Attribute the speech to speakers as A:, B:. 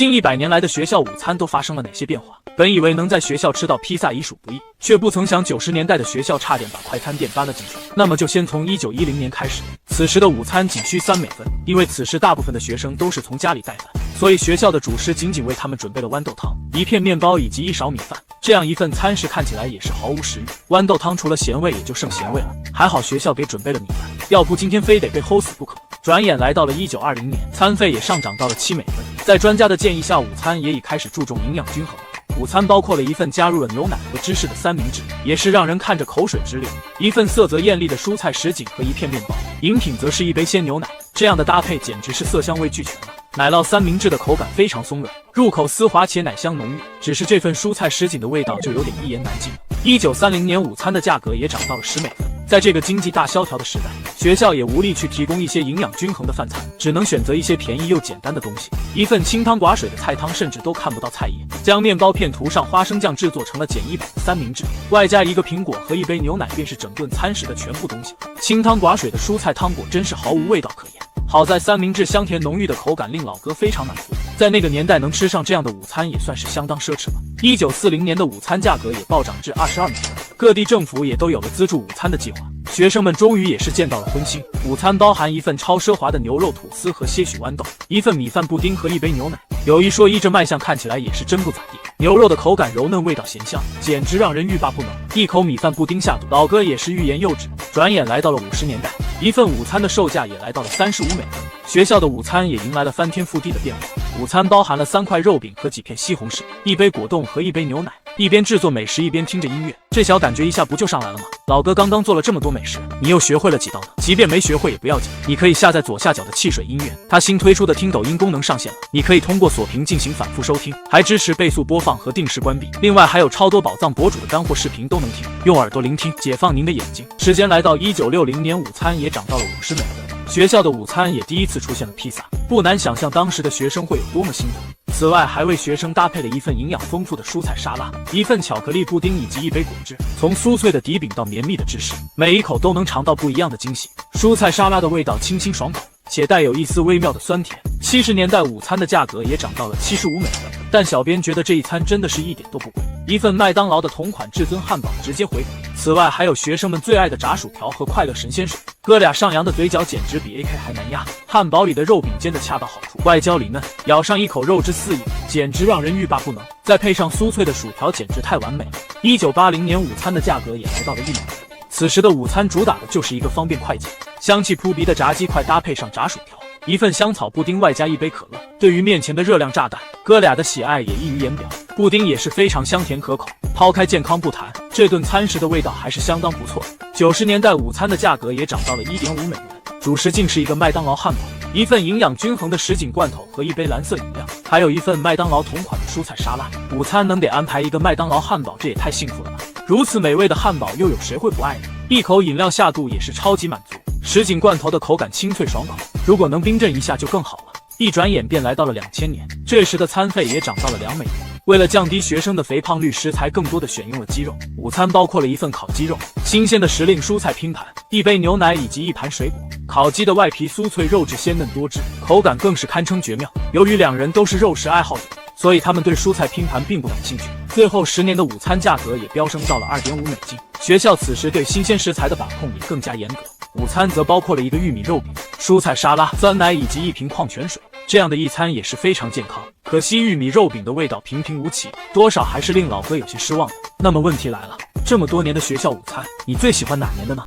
A: 近100年来的学校午餐都发生了哪些变化？本以为能在学校吃到披萨已属不易，却不曾想90年代的学校差点把快餐店搬了进去。那么就先从1910年开始，此时的午餐仅需3美分，因为此时大部分的学生都是从家里带饭，所以学校的主食仅为他们准备了豌豆汤、1片面包以及1勺米饭。这样一份餐食看起来也是毫无食欲，豌豆汤除了咸味也就剩咸味了，还好学校给准备了米饭，要不今天非得被齁死不可。转眼来到了1920年，餐费也上涨到了7美分。在专家的建议下，午餐也已开始注重营养均衡了。午餐包括了一份加入了牛奶和芝士的三明治，也是让人看着口水直流；一份色泽艳丽的蔬菜什锦和1片面包，饮品则是1杯鲜牛奶。这样的搭配简直是色香味俱全了。奶酪三明治的口感非常松软，入口丝滑且奶香浓郁，只是这份蔬菜什锦的味道就有点一言难尽了。1930年午餐的价格也涨到了10美分。在这个经济大萧条的时代，学校也无力去提供一些营养均衡的饭菜，只能选择一些便宜又简单的东西。一份清汤寡水的菜汤甚至都看不到菜叶，将面包片涂上花生酱制作成了简易版的三明治，外加1个苹果和1杯牛奶便是整顿餐食的全部东西。清汤寡水的蔬菜汤果真是毫无味道可言。好在三明治香甜浓郁的口感令老哥非常满足，在那个年代能吃上这样的午餐也算是相当奢侈了。1940年的午餐价格也暴涨至22美分，各地政府也都有了资助午餐的计划，学生们终于也是见到了荤腥。午餐包含一份超奢华的牛肉吐司和些许豌豆，一份米饭布丁和1杯牛奶。有一说一，这卖相看起来也是真不咋地，牛肉的口感柔嫩，味道咸香，简直让人欲罢不能。一口米饭布丁下肚，老哥也是欲言又止。转眼来到了50年代，一份午餐的售价也来到了35美分，学校的午餐也迎来了翻天覆地的变化。午餐包含了3块肉饼和几片西红柿，1杯果冻和1杯牛奶。一边制作美食一边听着音乐，这小感觉一下不就上来了吗？老哥刚刚做了这么多美食，你又学会了几道呢？即便没学会也不要紧，你可以下载左下角的汽水音乐，它新推出的听抖音功能上线了，你可以通过锁屏进行反复收听，还支持倍速播放和定时关闭。另外还有超多宝藏博主的干货视频都能听，用耳朵聆听，解放您的眼睛。时间来到1960年，午餐也涨到了50美分，学校的午餐也第一次出现了披萨，不难想象当时的学生会有多么兴奋。此外还为学生搭配了一份营养丰富的蔬菜沙拉，一份巧克力布丁以及1杯果汁，从酥脆的底饼到绵密的芝士，每一口都能尝到不一样的惊喜。蔬菜沙拉的味道清新爽口，且带有一丝微妙的酸甜。70年代午餐的价格也涨到了75美分，但小编觉得这一餐真的是一点都不贵，一份麦当劳的同款至尊汉堡直接回本。此外还有学生们最爱的炸薯条和快乐神仙水，哥俩上扬的嘴角简直比 AK 还难压。汉堡里的肉饼煎得恰到好处，外焦里嫩，咬上一口肉汁四溢，简直让人欲罢不能。再配上酥脆的薯条，简直太完美了。1980年午餐的价格也来到了1美分，此时的午餐主打的就是一个方便快捷，香气扑鼻的炸鸡块搭配上炸薯条，一份香草布丁外加1杯可乐。对于面前的热量炸弹，哥俩的喜爱也溢于言表。布丁也是非常香甜可口，抛开健康不谈，这顿餐食的味道还是相当不错。90年代午餐的价格也涨到了1.5美元，主食竟是一个麦当劳汉堡，一份营养均衡的什锦罐头和1杯蓝色饮料，还有一份麦当劳同款的蔬菜沙拉。午餐能给安排一个麦当劳汉堡，这也太幸福了吧！如此美味的汉堡，又有谁会不爱呢？一口饮料下肚也是超级满足，什锦罐头的口感清脆爽口，如果能冰镇一下就更好了。一转眼便来到了2000年，这时的餐费也涨到了2美元。为了降低学生的肥胖率，食材更多的选用了鸡肉。午餐包括了一份烤鸡肉、新鲜的时令蔬菜拼盘、1杯牛奶以及1盘水果。烤鸡的外皮酥脆，肉质鲜嫩多汁，口感更是堪称绝妙。由于2人都是肉食爱好者，所以他们对蔬菜拼盘并不感兴趣。最后10年的午餐价格也飙升到了2.5美金。学校此时对新鲜食材的把控也更加严格。午餐则包括了1个玉米肉饼、蔬菜沙拉、酸奶以及1瓶矿泉水，这样的一餐也是非常健康。可惜玉米肉饼的味道平平无奇，多少还是令老哥有些失望的。那么问题来了，这么多年的学校午餐，你最喜欢哪年的呢？